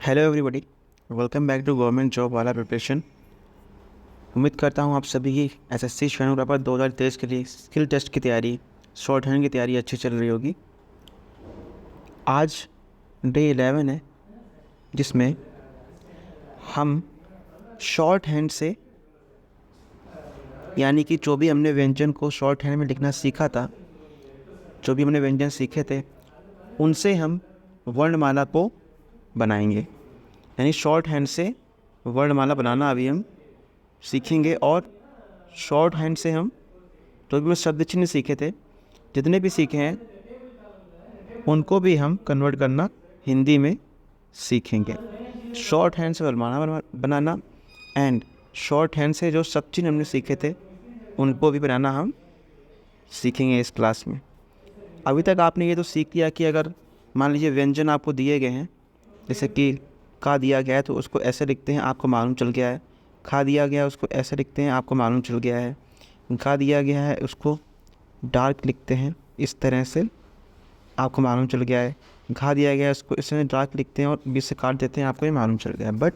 Hello everybody, welcome back to government job वाला preparation. उम्मीद करता हूँ आप सभी की एसएससी स्टेनोग्राफर 2023 के लिए स्किल टेस्ट की तैयारी, शॉर्ट हैंड की तैयारी अच्छी चल रही होगी। आज डे 11 है जिसमें हम शॉर्ट हैंड से यानी कि जो भी हमने व्यंजन को शॉर्ट हैंड में लिखना सीखा था, जो भी हमने व्यंजन सीखे थे उनसे हम वर्णमाला को बनाएंगे। यानी शॉर्ट हैंड से वर्णमाला बनाना अभी हम सीखेंगे और शॉर्ट हैंड से हम जो भी शब्द चिन्ह सीखे थे, जितने भी सीखे हैं उनको भी हम कन्वर्ट करना हिंदी में सीखेंगे। शॉर्ट हैंड से वर्णमाला बनाना एंड शॉर्ट हैंड से जो शब्द चिन्ह हमने सीखे थे उनको भी बनाना हम सीखेंगे इस क्लास में। अभी तक आपने ये तो सीख लिया कि अगर मान लीजिए व्यंजन आपको दिए गए हैं, जैसे कि का दिया गया है तो उसको ऐसे लिखते हैं, आपको मालूम चल गया है। खा दिया गया है उसको ऐसे लिखते हैं, आपको मालूम चल गया है। खा दिया गया है उसको डार्क लिखते हैं, इस तरह से आपको मालूम चल गया है। घा दिया गया है उसको इस तरह डार्क लिखते हैं और बीच से काट देते हैं, आपको ये मालूम चल गया है। बट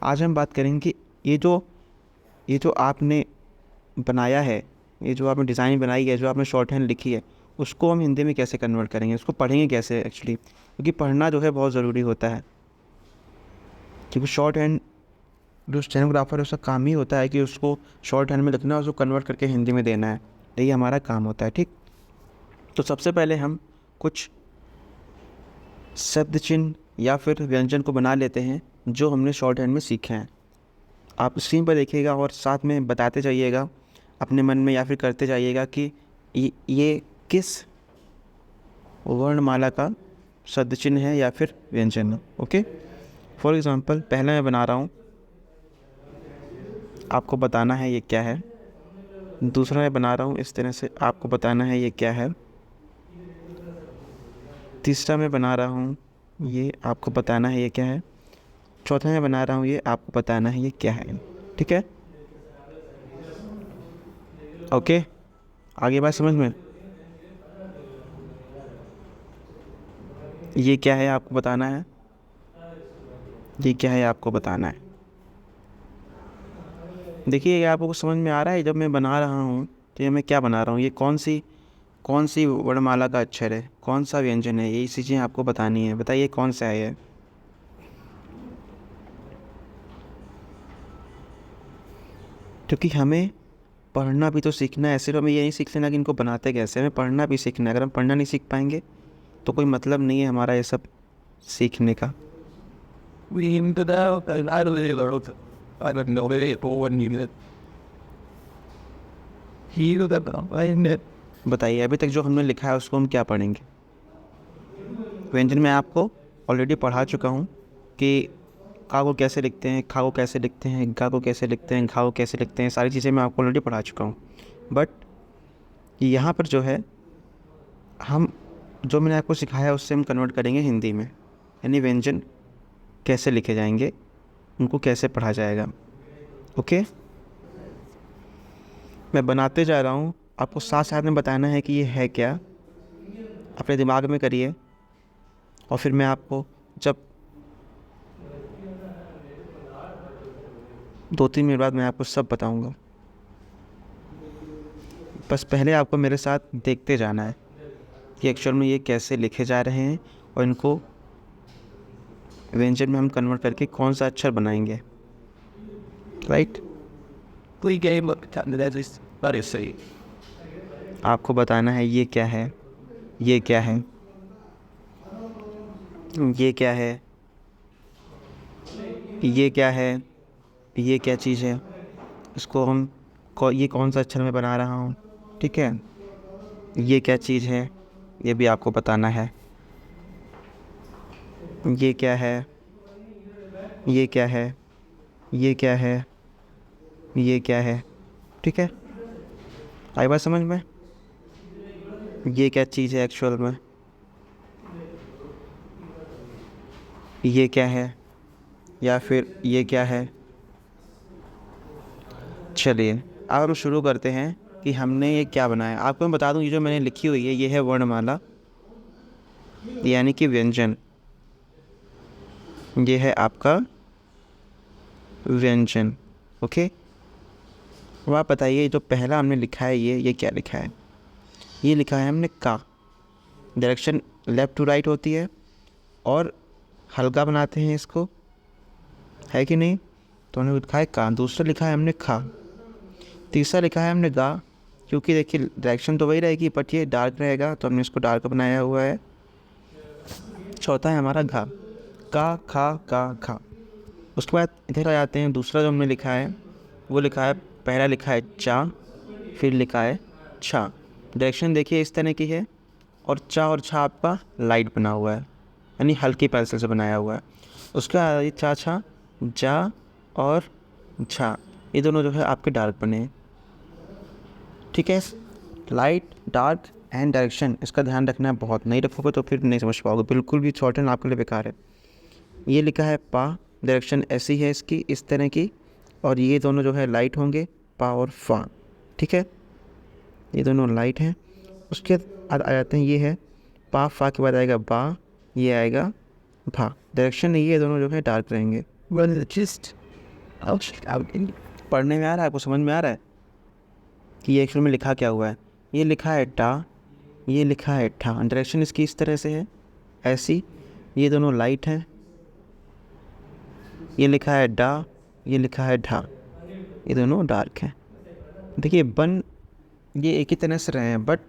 आज हम बात करेंगे कि ये जो आपने बनाया है, ये जो आपने डिज़ाइन बनाई है, जो आपने शॉर्ट हैंड लिखी है, उसको हम हिंदी में कैसे कन्वर्ट करेंगे, उसको पढ़ेंगे कैसे एक्चुअली, क्योंकि पढ़ना जो है बहुत ज़रूरी होता है। क्योंकि शॉर्ट हैंड जो स्टेनोग्राफर है उसका काम ही होता है कि उसको शॉर्ट हैंड में लिखना है, उसको कन्वर्ट करके हिंदी में देना है, यही हमारा काम होता है। ठीक, तो सबसे पहले हम कुछ शब्द चिन्ह या फिर व्यंजन को बना लेते हैं जो हमने शॉर्ट हैंड में सीखे हैं। आप स्क्रीन पर देखिएगा और साथ में बताते जाइएगा अपने मन में या फिर करते जाइएगा कि ये किस वर्णमाला का शब्द चिन्ह है या फिर व्यंजन है। ओके, फॉर एग्ज़ाम्पल पहला मैं बना रहा हूँ, आपको बताना है ये क्या है। दूसरा मैं बना रहा हूँ इस तरह से, आपको बताना है ये क्या है। तीसरा मैं बना रहा हूँ, ये आपको बताना है ये क्या है। चौथा मैं बना रहा हूँ, ये आपको बताना है ये क्या है। ठीक है, ओके, आगे बात समझ में। ये क्या है आपको बताना है, ये क्या है आपको बताना है। देखिए ये आपको समझ में आ रहा है जब मैं बना रहा हूँ तो ये मैं क्या बना रहा हूँ, ये कौन सी वर्णमाला का अक्षर है, कौन सा व्यंजन है, ये चीज़ें आपको बतानी है। बताइए कौन सा है ये। क्योंकि हमें पढ़ना भी तो सीखना है, सिर्फ हमें ये नहीं सीख लेना कि इनको बनाते कैसे, हमें पढ़ना भी सीखना है। अगर हम पढ़ना नहीं सीख पाएंगे तो कोई मतलब नहीं है हमारा ये सब सीखने का। बताइए अभी तक जो हमने लिखा है उसको हम क्या पढ़ेंगे। व्यंजन में आपको ऑलरेडी पढ़ा चुका हूँ कि का को कैसे लिखते हैं, खा को कैसे लिखते हैं, गा को कैसे लिखते हैं, घा को कैसे लिखते हैं, सारी चीज़ें मैं आपको ऑलरेडी पढ़ा चुका हूँ। बट यहाँ पर जो है हम जो मैंने आपको सिखाया उससे हम कन्वर्ट करेंगे हिंदी में, यानी व्यंजन कैसे लिखे जाएंगे, उनको कैसे पढ़ा जाएगा। ओके, मैं बनाते जा रहा हूँ, आपको साथ साथ में बताना है कि ये है क्या, अपने दिमाग में करिए और फिर मैं आपको जब 2-3 मिनट बाद मैं आपको सब बताऊँगा। बस पहले आपको मेरे साथ देखते जाना है कि एक्चुअल में ये कैसे लिखे जा रहे हैं और इनको व्यंजन में हम कन्वर्ट करके कौन सा अक्षर बनाएंगे। राइट, आपको बताना है ये क्या है, ये क्या है, ये क्या है, ये क्या है, ये क्या चीज़ है, इसको हम ये कौन सा अक्षर मैं बना रहा हूँ। ठीक है, ये क्या चीज़ है ये भी आपको बताना है। ये क्या है, ये क्या है, ये क्या है, ये क्या है। ठीक है, आई बात समझ में। ये क्या चीज़ है एक्चुअल में, ये क्या है या फिर ये क्या है। चलिए अब हम शुरू करते हैं कि हमने ये क्या बनाया। आपको मैं बता दूं, ये जो मैंने लिखी हुई है ये है वर्णमाला, यानी कि व्यंजन। ये है आपका व्यंजन। ओके, अब आप बताइए जो पहला हमने लिखा है ये क्या लिखा है? ये लिखा है हमने का। डायरेक्शन लेफ़्ट टू राइट होती है और हल्का बनाते हैं इसको, है कि नहीं? तो हमने लिखा है का। दूसरा लिखा है हमने खा। तीसरा लिखा है हमने गा, क्योंकि देखिए डायरेक्शन तो वही रहेगी बट ये डार्क रहेगा तो हमने इसको डार्क बनाया हुआ है। चौथा है हमारा घा, का खा का खा। उसके बाद इधर आ जाते हैं, दूसरा जो हमने लिखा है वो लिखा है, पहला लिखा है चा, फिर लिखा है छा। डायरेक्शन देखिए इस तरह की है और चा और छा आपका लाइट बना हुआ है, यानी हल्की पेंसिल से बनाया हुआ है। उसके बाद ये चा छा, जा और झा, ये दोनों जो है आपके डार्क बने हैं। ठीक है, लाइट डार्क एंड डायरेक्शन, इसका ध्यान रखना है बहुत, नहीं रखोगे तो फिर नहीं समझ पाओगे, बिल्कुल भी शॉर्ट हैंड आपके लिए बेकार है। ये लिखा है पा, डायरेक्शन ऐसी है इसकी इस तरह की, और ये दोनों जो है लाइट होंगे, पा और फा। ठीक है, ये दोनों लाइट हैं। उसके बाद आ जाते हैं, ये है पा, फा के बाद आएगा बा, ये आएगा भा। डायरेक्शन ये दोनों जो है डार्क रहेंगे। पढ़ने में आ रहा है, आपको समझ में आ रहा है कि ये एक्चुअल में लिखा क्या हुआ है? ये लिखा है टा, ये लिखा है ठा। डायरेक्शन इसकी इस तरह से है, ऐसी। ये दोनों लाइट हैं। ये लिखा है डा, ये लिखा है ढा, ये दोनों डार्क हैं। देखिए बन ये एक ही तरह से रहे हैं, बट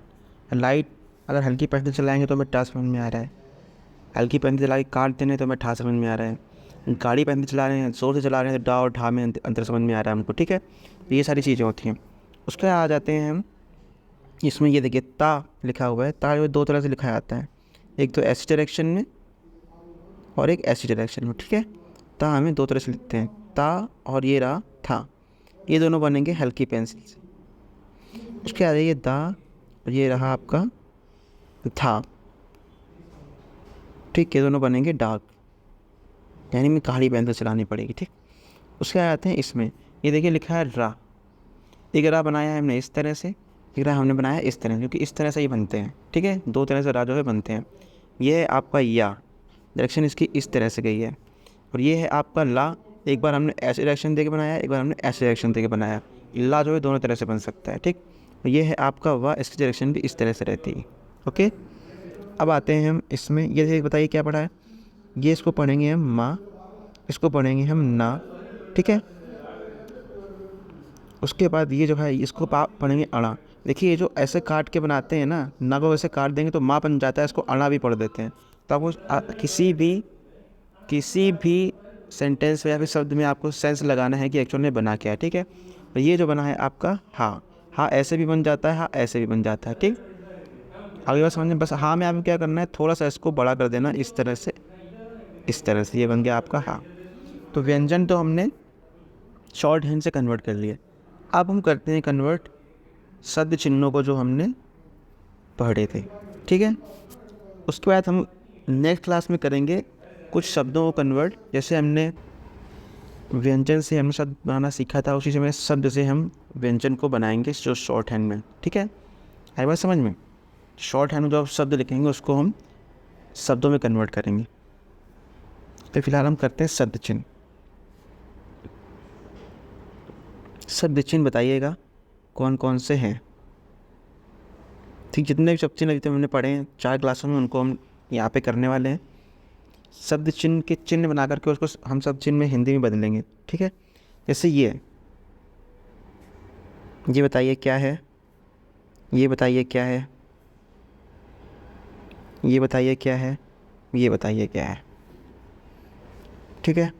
लाइट अगर हल्की पेंसिल चलाएंगे तो हमें टा समझ में आ रहा है, हल्की पेंसिल चला के काट देने तो हमें ठा समझ में आ रहा है, गाड़ी पेंसिल चला रहे हैं जोर से चला रहे हैं तो डा और ढा में अंतर समझ में आ रहा है हमको। ठीक है, तो ये सारी चीज़ें होती हैं। उसके बाद आ जाते हैं हम, इसमें ये देखिए ता लिखा हुआ है। ता जो दो तरह से लिखा जाता है, एक तो ऐसी डायरेक्शन में और एक ऐसी डायरेक्शन में। ठीक है, ता हमें दो तरह से लिखते हैं, ता और ये रहा था, ये दोनों बनेंगे हल्की पेंसिल से। उसके बाद ये दा और ये रहा आपका था। ठीक, ये दोनों बनेंगे डार्क, यानी में काली पेंसिल चलानी पड़ेगी। ठीक, उसके बाद आते हैं इसमें, ये देखिए लिखा है रा। एक रा बनाया है हमने इस तरह से, एक रा हमने बनाया इस तरह, क्योंकि इस तरह से ही बनते हैं। ठीक है, दो तरह से रा जो है बनते हैं। ये है आपका या, डायरेक्शन इसकी इस तरह से गई है। और ये है आपका ला, एक बार हमने ऐसे डायरेक्शन दे के बनाया, एक बार हमने ऐसे डायरेक्शन दे के बनाया। ला जो है दोनों तरह से बन सकता है। ठीक, और ये है आपका वा, इसकी डायरेक्शन भी इस तरह से रहती है। ओके, अब आते हैं हम इसमें, ये बताइए क्या पढ़ा है? ये इसको पढ़ेंगे हम माँ, इसको पढ़ेंगे हम ना। ठीक है, उसके बाद ये जो है इसको पढ़ेंगे अड़ा। देखिए ये जो ऐसे काट के बनाते हैं ना को वैसे काट देंगे तो माँ बन जाता है, इसको अड़ा भी पढ़ देते हैं। तो आपको किसी भी सेंटेंस में या फिर शब्द में आपको सेंस लगाना है कि एक्चुअल में बना क्या है। ठीक है, तो ये जो बना है आपका हाँ, हाँ ऐसे भी बन जाता है, हाँ ऐसे भी बन जाता है। ठीक, आगे बात समझ में, बस हाँ में आपको क्या करना है, थोड़ा सा इसको बड़ा कर देना इस तरह से, इस तरह से, ये बन गया आपका हाँ। तो व्यंजन तो हमने शॉर्ट हैंड से कन्वर्ट कर लिए। अब हम करते हैं कन्वर्ट शब्द चिन्हों को जो हमने पढ़े थे। ठीक है, उसके बाद हम नेक्स्ट क्लास में करेंगे कुछ शब्दों को कन्वर्ट, जैसे हमने व्यंजन से हमने शब्द बनाना सीखा था, उसी समय शब्द से हम व्यंजन को बनाएंगे जो शॉर्ट हैंड में। ठीक है, आई बात समझ में? शॉर्ट हैंड में जो शब्द लिखेंगे उसको हम शब्दों में कन्वर्ट करेंगे। तो फिलहाल हम करते हैं शब्द चिन्ह। शब्द चिन्ह बताइएगा कौन कौन से हैं। ठीक, जितने भी शब्द चिन्ह अभी तक हमने पढ़े हैं 4 क्लासों में, उनको हम यहाँ पे करने वाले हैं। शब्द चिन्ह के चिन्ह बना करके उसको हम शब्द चिन्ह में हिंदी में बदलेंगे। ठीक है, जैसे ये बताइए क्या है, ये बताइए क्या है, ये बताइए क्या है, ये बताइए क्या है। ठीक है,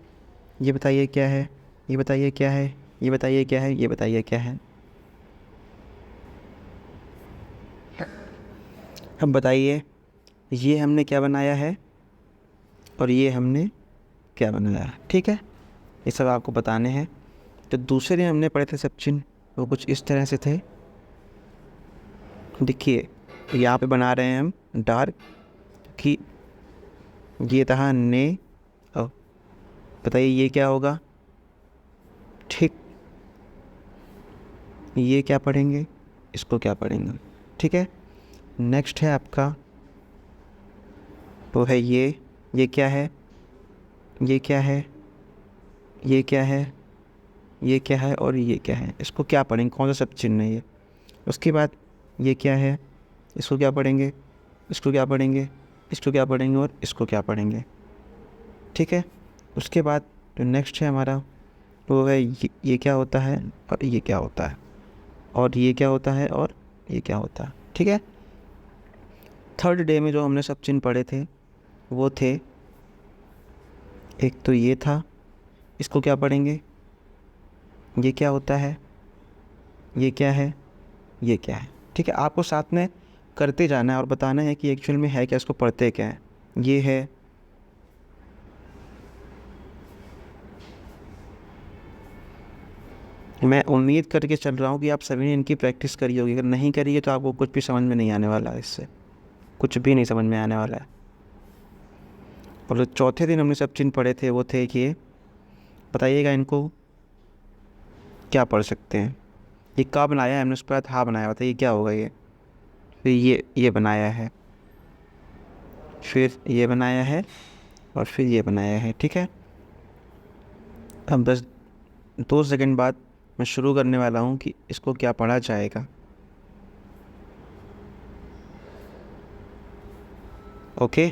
ये बताइए क्या है, ये बताइए क्या है, ये बताइए क्या है, ये बताइए क्या है। अब बताइए ये हमने क्या बनाया है और ये हमने क्या बनाया है। ठीक है, ये सब आपको बताने हैं। तो दूसरे दिन हमने पढ़े थे सब चिन्ह, वो कुछ इस तरह से थे। देखिए यहाँ पे बना रहे हैं हम डार्क, कि ये था ने। और बताइए ये क्या होगा? ठीक, ये क्या पढ़ेंगे, इसको क्या पढ़ेंगे। ठीक है, नेक्स्ट है आपका वो है ये क्या है, ये क्या है, ये क्या है, ये क्या है और ये क्या है, इसको क्या पढ़ेंगे, कौन सा शब्द चिन्ह है ये। उसके बाद ये क्या है, इसको क्या पढ़ेंगे, इसको क्या पढ़ेंगे, इसको क्या पढ़ेंगे और इसको क्या पढ़ेंगे। ठीक है। उसके बाद जो नेक्स्ट है हमारा वो है ये क्या होता है और ये क्या होता है, और ये क्या होता है और ये क्या होता है। ठीक है। थर्ड डे में जो हमने सब चिन्ह पढ़े थे वो थे, एक तो ये था, इसको क्या पढ़ेंगे, ये क्या होता है, ये क्या है, ये क्या है। ठीक है। आपको साथ में करते जाना है और बताना है कि एक्चुअल में है क्या, इसको पढ़ते क्या है। ये है, मैं उम्मीद करके चल रहा हूँ कि आप सभी ने इनकी प्रैक्टिस करी होगी। अगर नहीं करी है तो आपको कुछ भी समझ में नहीं आने वाला है, इससे कुछ भी नहीं समझ में आने वाला है। और जो चौथे दिन हमने सब चिन्ह पढ़े थे वो थे कि बताइएगा इनको क्या पढ़ सकते हैं। ये का बनाया है हमने, उसके बाद हाँ बनाया, बताइए क्या होगा ये। फिर ये बनाया है, फिर ये बनाया है और फिर ये बनाया है। ठीक है। अब बस 2 सेकंड बाद मैं शुरू करने वाला हूँ कि इसको क्या पढ़ा जाएगा। ओके।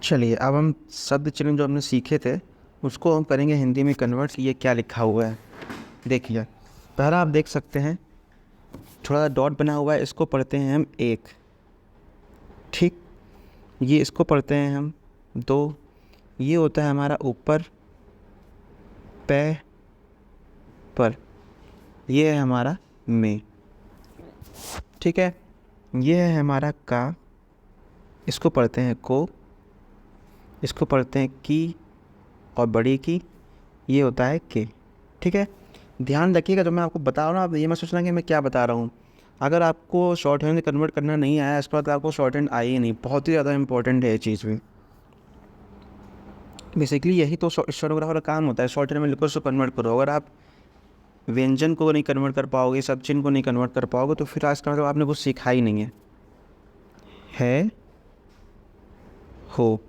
चलिए अब हम शब्द चिन्ह जो हमने सीखे थे उसको हम करेंगे हिंदी में कन्वर्ट कि ये क्या लिखा हुआ है। देखिए पहला आप देख सकते हैं थोड़ा सा डॉट बना हुआ है, इसको पढ़ते हैं हम एक। ठीक। ये इसको पढ़ते हैं हम दो। ये होता है हमारा ऊपर पै पर, ये है हमारा में। ठीक है। ये है हमारा का, इसको पढ़ते हैं को, इसको पढ़ते हैं की और बड़ी की, ये होता है के। ठीक है। ध्यान रखिएगा जो मैं आपको बता रहा हूँ ना, आप ये मत सोचना कि मैं क्या बता रहा हूँ। अगर आपको शॉर्ट हैंड में कन्वर्ट करना नहीं आया इसके बाद आपको शॉर्ट हैंड आई ही नहीं। बहुत ही ज़्यादा इंपॉर्टेंट है ये चीज़ भी। बेसिकली यही तो स्टेनोग्राफर का काम होता है, शॉर्ट हैंड में लिखो उसको कन्वर्ट करो। अगर आप व्यंजन को नहीं कन्वर्ट कर पाओगे, सब चिन्ह को नहीं कन्वर्ट कर पाओगे तो फिर आज का मतलब आपने कुछ सीखा ही नहीं है हो,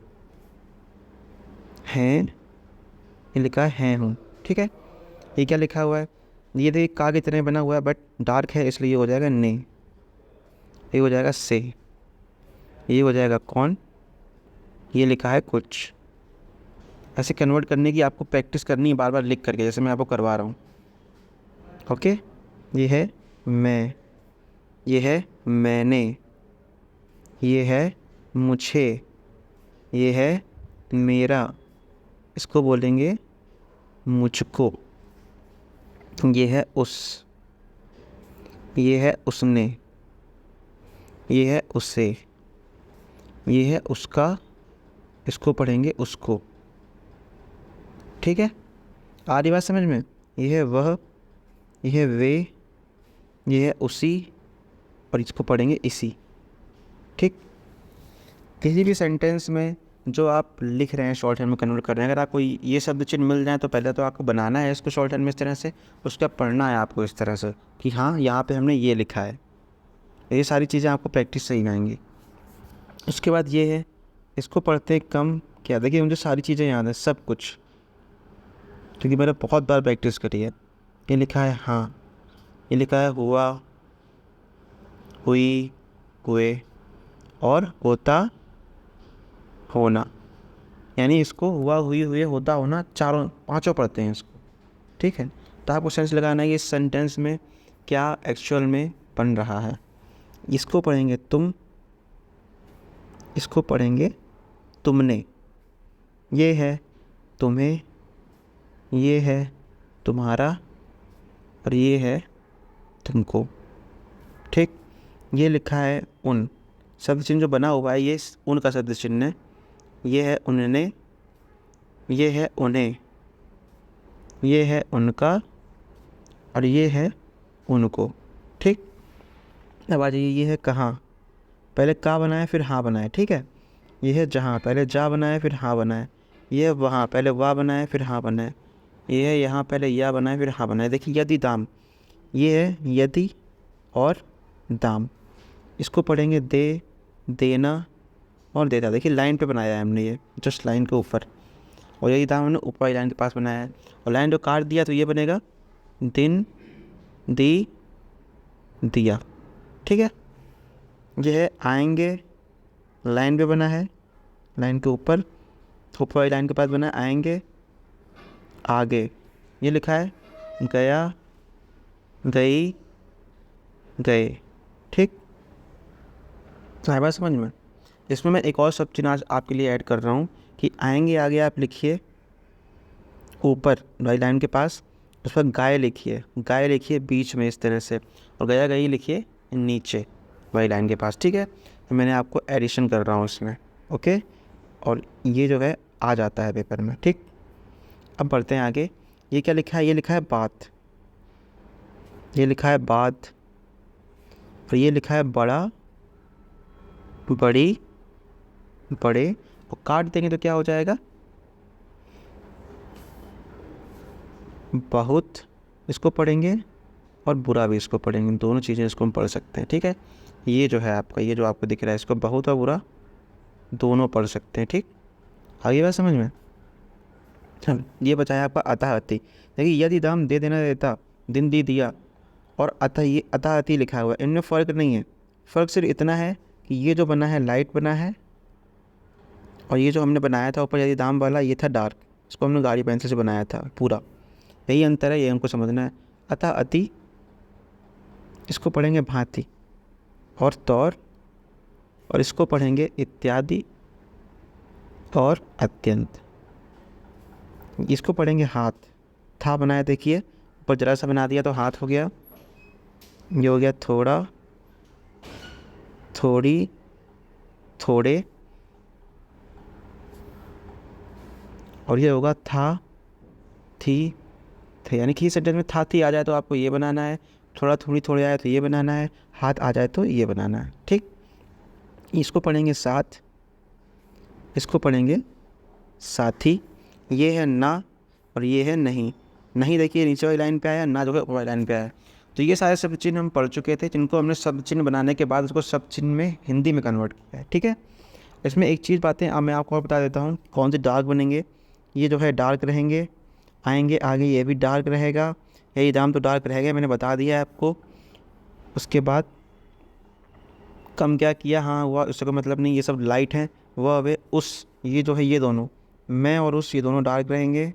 हैं, ये लिखा है हूँ। ठीक है। ये क्या लिखा हुआ है, ये देखिए का की तरह बना हुआ है बट डार्क है इसलिए ये हो जाएगा ने, ये हो जाएगा से, ये हो जाएगा कौन, ये लिखा है कुछ। ऐसे कन्वर्ट करने की आपको प्रैक्टिस करनी है बार बार लिख करके, जैसे मैं आपको करवा रहा हूँ। ओके। ये है मैं, ये है मैंने, ये है मुझे, ये है मेरा, इसको बोलेंगे मुझको। ये है उस, ये है उसने, ये है उसे, ये है उसका, इसको पढ़ेंगे उसको। ठीक है। आ रही बात समझ में। ये है वह, ये है वे, ये है उसी और इसको पढ़ेंगे इसी। ठीक। किसी भी सेंटेंस में जो आप लिख रहे हैं शॉर्ट हैंड में कन्वर्ट कर रहे हैं, अगर आपको ये शब्द चिन्ह मिल जाए तो पहले तो आपको बनाना है इसको शॉर्ट हैंड में इस तरह से, उसका पढ़ना है आपको इस तरह से कि हाँ यहाँ पे हमने ये लिखा है। ये सारी चीज़ें आपको प्रैक्टिस से ही आएंगी। उसके बाद ये है, इसको पढ़ते कम क्या, देखिए मुझे सारी चीज़ें याद है सब कुछ, क्योंकि मैंने बहुत बार प्रैक्टिस करी है। ये लिखा है हाँ, ये लिखा है हुआ, हुई, हुए और होता, होना। यानी इसको हुआ, हुई, हुए, होता, होना चारों पांचों पढ़ते हैं इसको। ठीक है। तो आपको सेंस लगाना है कि इस सेंटेंस में क्या एक्चुअल में बन रहा है। इसको पढ़ेंगे तुम, इसको पढ़ेंगे तुमने, ये है तुम्हें, ये है तुम्हारा और ये है तुमको। ठीक। ये लिखा है उन, शब्द चिन्ह जो बना हुआ है ये उन का शब्द चिन्ह है। ये है उनने, ये है उन्हें, ये है उनका और ये है उनको। ठीक। अब आ जाइए, ये है कहाँ, पहले का बनाए फिर हाँ बनाए। ठीक है। ये है जहाँ, पहले जा बनाए फिर हाँ बनाए। ये वहाँ पहले वाह बना है फिर हाँ बना है, ये है यहाँ पहले या बना है फिर हाँ बना है। देखिए यदि दाम, ये है यदि और दाम, इसको पढ़ेंगे दे, देना और देता। देखिए लाइन पे बनाया है हमने, ये जस्ट लाइन के ऊपर, और यही दाम हमने ऊपर वाली लाइन के पास बनाया है। और लाइन जो काट दिया तो ये बनेगा दिन, दी, दिया। ठीक है, ये है आएंगे, लाइन पे बना है, लाइन के ऊपर वाली लाइन के पास बना है आएंगे, आगे ये लिखा है गया, गई, गए। ठीक, तो है बात समझ में। इसमें मैं एक और सब चिन्ह आज आपके लिए ऐड कर रहा हूँ कि आएंगे आगे आप लिखिए ऊपर वाली लाइन के पास, उस पर गाय लिखिए, गाय लिखिए बीच में इस तरह से, और गया गई लिखिए नीचे वाली लाइन के पास। ठीक है, तो मैंने आपको एडिशन कर रहा हूँ इसमें। ओके, और ये जो है आ जाता है पेपर में। ठीक, अब बढ़ते हैं आगे। ये क्या लिखा है, ये लिखा है बात, ये लिखा है बात, और ये लिखा है बड़ा, बड़ी, बड़े, और काट देंगे तो क्या हो जाएगा बहुत, इसको पढ़ेंगे, और बुरा भी इसको पढ़ेंगे, दोनों चीज़ें इसको हम पढ़ सकते हैं। ठीक है, ये जो है आपका, ये जो आपको दिख रहा है, इसको बहुत और बुरा दोनों पढ़ सकते हैं। ठीक, आगे बात समझ में। चल, ये बचाया आपका अतः अति। देखिए यदि दाम दे देना देता, दिन दी दिया, और अतः, ये अतः अति लिखा हुआ है, इनमें फ़र्क नहीं है। फ़र्क सिर्फ इतना है कि ये जो बना है लाइट बना है, और ये जो हमने बनाया था ऊपर यदि दाम वाला, ये था डार्क, इसको हमने गाड़ी पेंसिल से बनाया था पूरा। यही अंतर है, ये हमको समझना है। अतः अति, इसको पढ़ेंगे भांति और तौर, और इसको पढ़ेंगे इत्यादि और अत्यंत। इसको पढ़ेंगे हाथ, था बनाया देखिए, ऊपर जरा सा बना दिया तो हाथ हो गया, ये हो गया थोड़ा, थोड़ी, थोड़े, और ये होगा था, थी, थे। यानी कि सेंटेंस में था थी आ जाए तो आपको ये बनाना है, थोड़ा थोड़ी थोड़े आए तो ये बनाना है, हाथ आ जाए तो ये बनाना है। ठीक, इसको पढ़ेंगे साथ, इसको पढ़ेंगे साथी, ये है ना और ये है नहीं। नहीं देखिए नीचे वाली लाइन पे आया, ना जो है ऊपर वाली लाइन पे आया। तो ये सारे शब्द चिन्ह हम पढ़ चुके थे, जिनको हमने शब्द चिन्ह बनाने के बाद उसको शब्द चिन्ह में हिंदी में कन्वर्ट किया है। ठीक है, इसमें एक चीज़ बातें अब मैं आपको और बता देता हूँ कौन से डार्क बनेंगे। ये जो है डार्क रहेंगे, आएंगे आगे ये भी डार्क रहेगा, यही दाम तो डार्क रहेगा, मैंने बता दिया है आपको। उसके बाद कम क्या किया, हाँ हुआ, उससे कोई मतलब नहीं, ये सब लाइट हैं। वह वे उस, ये जो है ये दोनों, मैं और उस, ये दोनों डार्क रहेंगे।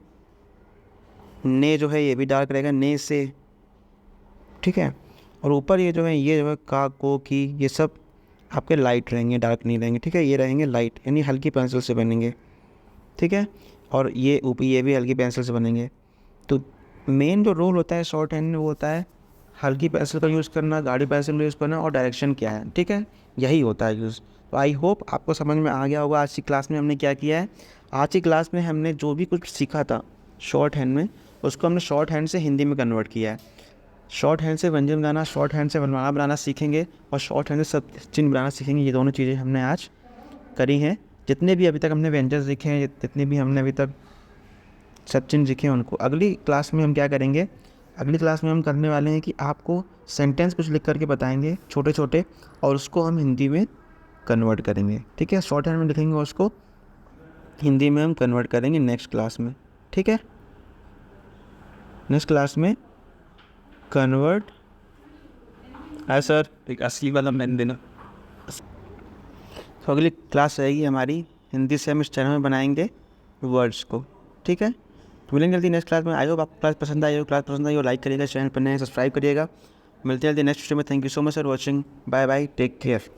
ने जो है ये भी डार्क रहेगा, ने से। ठीक है, और ऊपर ये जो है, ये जो है का, को, की, ये सब आपके लाइट रहेंगे, डार्क नहीं रहेंगे। ठीक है, ये रहेंगे लाइट, यानी हल्की पेंसिल से बनेंगे। ठीक है, और ये ऊपर ये भी हल्की पेंसिल से बनेंगे। तो मेन जो रोल होता है शॉर्ट हैंड में वो होता है हल्की पेंसिल का यूज़ करना, गाढ़ी पेंसिल का यूज़ करना, और डायरेक्शन क्या है। ठीक है, यही होता है यूज़। तो आई होप आपको समझ में आ गया होगा आज की क्लास में हमने क्या किया है। आज की क्लास में हमने जो भी कुछ सीखा था शॉर्ट हैंड में, उसको हमने शॉर्ट हैंड से हिंदी में कन्वर्ट किया है। शॉर्ट हैंड से व्यंजन बनाना, शॉर्ट हैंड से वर्णमाला बनाना सीखेंगे, और शॉर्ट हैंड से सब चिन्ह बनाना सीखेंगे। ये दोनों चीज़ें हमने आज करी हैं। जितने भी अभी तक हमने व्यंजन सीखे हैं, जितने भी हमने अभी तक सब चिन्ह सीखे हैं, उनको अगली क्लास में हम क्या करेंगे, अगली क्लास में हम करने वाले हैं कि आपको सेंटेंस कुछ लिख करके बताएंगे छोटे छोटे, और उसको हम हिंदी में कन्वर्ट करेंगे। ठीक है, शॉर्ट हैंड में लिखेंगे और उसको हिंदी में हम कन्वर्ट करेंगे नेक्स्ट क्लास में। ठीक है, नेक्स्ट क्लास में कन्वर्ट है सर, एक असली वाला मैन देना। तो अगली क्लास रहेगी हमारी हिंदी से, हम इस चैनल में बनाएंगे वर्ड्स को। ठीक है, तो मिलेंगे जल्दी नेक्स्ट क्लास में। आई होप आपको क्लास पसंद आई हो, क्लास पसंद आई हो लाइक करिएगा, चैनल पर नए सब्सक्राइब करिएगा। मिलते हैं जल्दी नेक्स्ट वीडियो में। Thank you so much for watching, bye bye, take care.